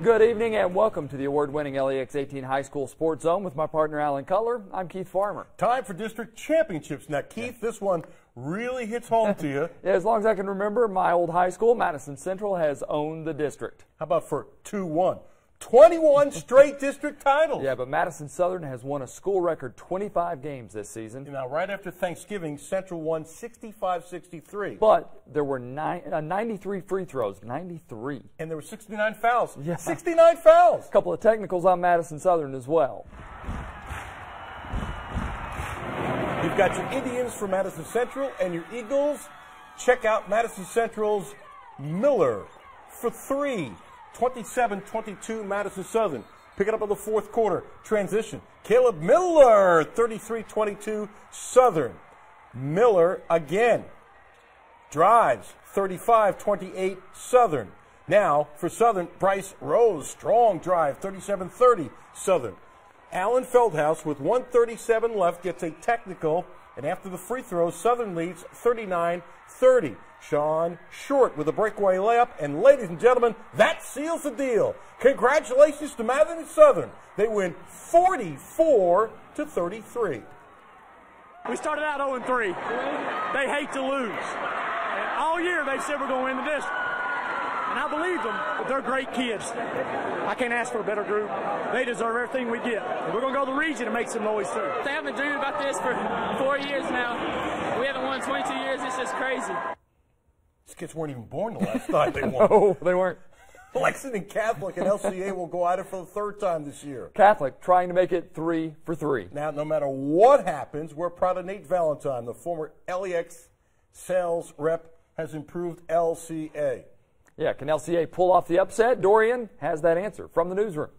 Good evening and welcome to the award-winning LEX 18 High School Sports Zone with my partner Alan Cutler. I'm Keith Farmer. Time for district championships. Now, Keith, this one really hits home to you. Yeah, as long as I can remember, my old high school, Madison Central, has owned the district. How about for 2-1? 21 straight district titles. Yeah, but Madison Southern has won a school record 25 games this season. Now, right after Thanksgiving, Central won 65-63. But there were 93 free throws, 93. And there were 69 fouls. Yeah. 69 fouls. A couple of technicals on Madison Southern as well. You've got your Indians for Madison Central and your Eagles. Check out Madison Central's Miller for 3. 27-22 Madison Southern. Pick it up in the fourth quarter. Transition. Caleb Miller, 33-22 Southern. Miller again. Drives, 35-28 Southern. Now for Southern, Bryce Rose. Strong drive, 37-30 Southern. Alan Feldhouse with 1:37 left gets a technical, and after the free throws, Southern leads 39-30. Sean Short with a breakaway layup, and ladies and gentlemen, that seals the deal. Congratulations to Madison Southern. They win 44-33. We started out 0-3. They hate to lose. And all year they said we're going to win the district. And I believe them, but they're great kids. I can't ask for a better group. They deserve everything we get. And we're going to go to the region and make some noise too. I've been dreaming about this for 4 years now. We haven't won in 22 years. It's just crazy. These kids weren't even born the last time they won. No, they weren't. Lexington Catholic and LCA will go at it for the third time this year. Catholic trying to make it 3 for 3. Now, no matter what happens, we're proud of Nate Valentine, the former LEX sales rep, has improved LCA. Yeah, can LCA pull off the upset? Dorian has that answer from the newsroom.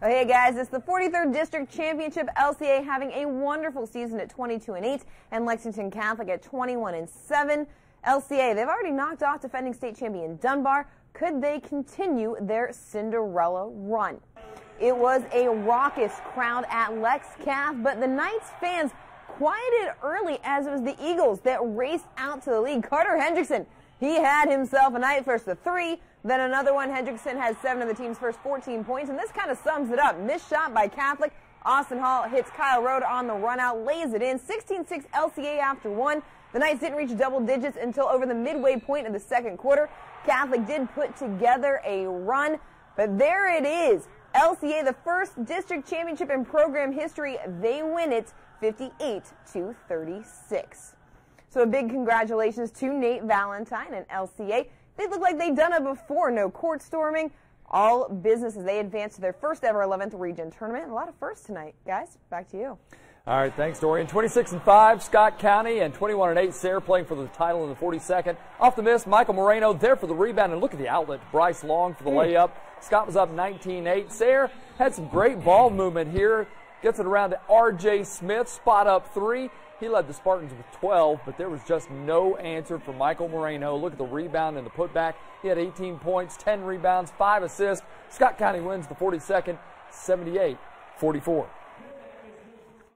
Oh, hey guys, it's the 43rd District Championship. LCA having a wonderful season at 22-8, and Lexington Catholic at 21-7. LCA, they've already knocked off defending state champion Dunbar. Could they continue their Cinderella run? It was a raucous crowd at Lex Cath, but the Knights fans quieted early as it was the Eagles that raced out to the lead. Carter Hendrickson, he had himself a night, first a 3, then another one. Hendrickson has 7 of the team's first 14 points, and this kind of sums it up. Missed shot by Catholic. Austin Hall hits Kyle Rode on the run out, lays it in. 16-6 LCA after 1. The Knights didn't reach double digits until over the midway point of the second quarter. Catholic did put together a run, but there it is. LCA, the first district championship in program history, they win it 58-36. So a big congratulations to Nate Valentine and LCA. They look like they've done it before. No court storming. All business as they advance to their first ever 11th region tournament. A lot of firsts tonight. Guys, back to you. All right, thanks, Dorian. 26-5, Scott County, and 21-8, Sayre playing for the title in the 42nd. Off the miss, Michael Moreno there for the rebound, and look at the outlet. Bryce Long for the layup. Scott was up 19-8. Sayre had some great ball movement here. Gets it around to R.J. Smith, spot up 3. He led the Spartans with 12, but there was just no answer for Michael Moreno. Look at the rebound and the putback. He had 18 points, 10 rebounds, 5 assists. Scott County wins the 42nd, 78-44.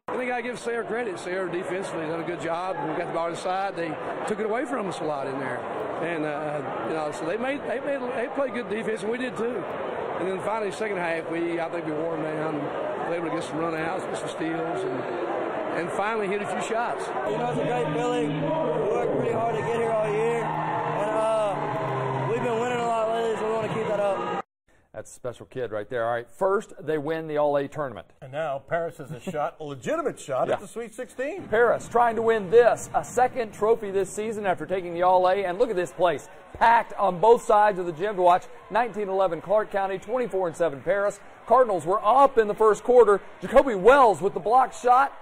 I think I give Sayre credit. Sayre defensively done a good job. We got the ball inside. They took it away from us a lot in there, and so they played good defense, and we did too. And then finally, second half, I think we wore them down. We were able to get some run-outs, get some steals, and finally hit a few shots. You know, it's a great feeling. We worked pretty hard to get here all year, and we've been winning a lot lately, so we want to keep that up. That's a special kid right there. All right, first they win the All-A tournament. And now Paris has a shot, a legitimate shot at the Sweet 16. Paris trying to win this, a second trophy this season after taking the All-A. And look at this place, packed on both sides of the gym to watch 19-11 Clark County, 24-7 Paris. Cardinals were up in the first quarter. Jacoby Wells with the block shot,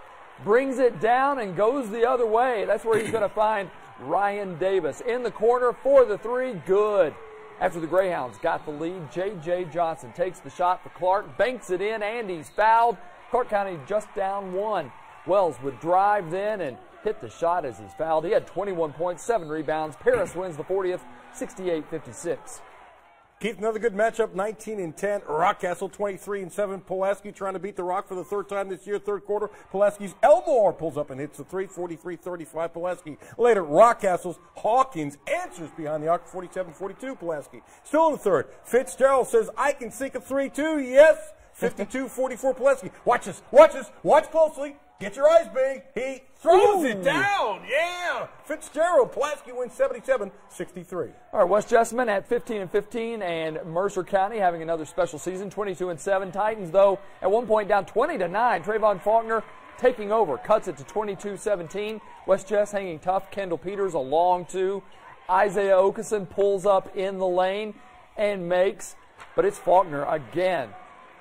brings it down and goes the other way. That's where he's going to find Ryan Davis. In the corner for the 3, good. After the Greyhounds got the lead, J.J. Johnson takes the shot for Clark, banks it in, and he's fouled. Clark County just down 1. Wells would drive then and hit the shot as he's fouled. He had 21 points, 7 rebounds. Paris wins the 40th, 68-56. Keith, another good matchup, 19-10. Rockcastle 23-7. Pulaski trying to beat the Rock for the third time this year, third quarter. Pulaski's Elmore pulls up and hits the three, 43-35 Pulaski. Later, Rockcastle's Hawkins answers behind the arc, 47-42 Pulaski. Still in the third, Fitzgerald says, I can sink a 3-2, yes. 52-44 Pulaski. Watch this, watch closely. Get your eyes big. He throws it down. Yeah. Fitzgerald. Pulaski wins 77-63. All right, West Jessamine at 15-15, and Mercer County having another special season, 22-7. Titans, though, at one point down 20-9. Trayvon Faulkner taking over, cuts it to 22-17. West Jess hanging tough. Kendall Peters a long two. Isaiah Okeson pulls up in the lane and makes, but it's Faulkner again.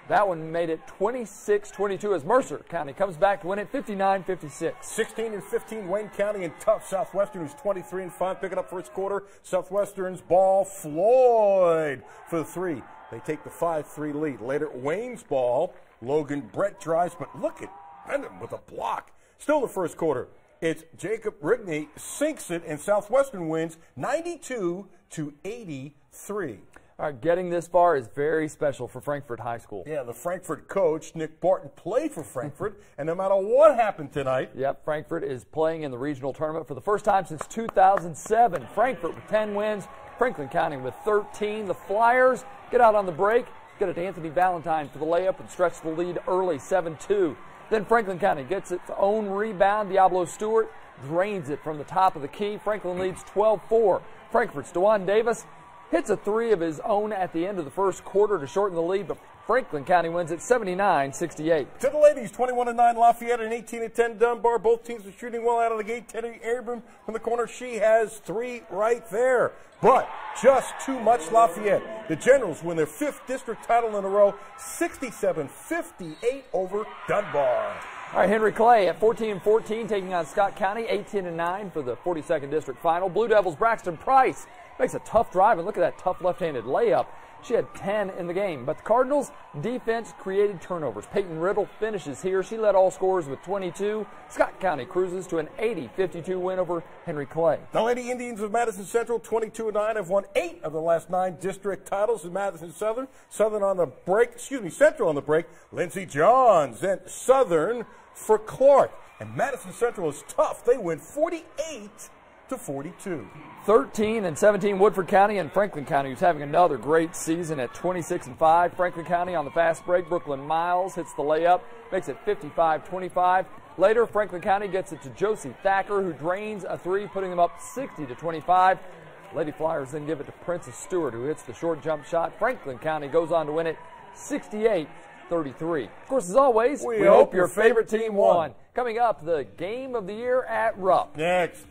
That one made it 26-22 as Mercer County comes back to win it 59-56. 16-15 Wayne County and tough Southwestern, who's 23-5, picking up first quarter. Southwestern's ball, Floyd for the three. They take the 5-3 lead. Later, Wayne's ball, Logan Brett drives, but look at Brendan with a block. Still the first quarter. It's Jacob Rigney sinks it, and Southwestern wins 92-83. All right, getting this far is very special for Frankfort High School. Yeah, the Frankfort coach, Nick Barton, played for Frankfort, and no matter what happened tonight. Yep, Frankfort is playing in the regional tournament for the first time since 2007. Frankfort with 10 wins, Franklin County with 13. The Flyers get out on the break, get it to Anthony Valentine for the layup and stretch the lead early, 7-2. Then Franklin County gets its own rebound. Diablo Stewart drains it from the top of the key. Franklin leads 12-4. Frankfort's DeJuan Davis hits a three of his own at the end of the first quarter to shorten the lead, but Franklin County wins it 79-68. To the ladies, 21-9 Lafayette and 18-10 Dunbar. Both teams are shooting well out of the gate. Teddy Abram from the corner. She has three right there. But just too much Lafayette. The Generals win their 5th district title in a row, 67-58 over Dunbar. All right, Henry Clay at 14-14 taking on Scott County, 18-9 for the 42nd district final. Blue Devils Braxton Price makes a tough drive, and look at that tough left-handed layup. She had 10 in the game, but the Cardinals' defense created turnovers. Peyton Riddle finishes here. She led all scorers with 22. Scott County cruises to an 80-52 win over Henry Clay. The Lady Indians of Madison Central, 22-9, have won 8 of the last 9 district titles in Madison Southern. Central on the break. Lindsey Johns and Southern for Clark. And Madison Central is tough. They win 48-42. 13-17 Woodford County and Franklin County, who's having another great season at 26-5. Franklin County on the fast break. Brooklyn Miles hits the layup, makes it 55-25. Later, Franklin County gets it to Josie Thacker, who drains a three, putting them up 60-25. Lady Flyers then give it to Princess Stewart, who hits the short jump shot. Franklin County goes on to win it 68-33. Of course, as always, we hope your favorite team won. Coming up, the game of the year at Rupp. Next.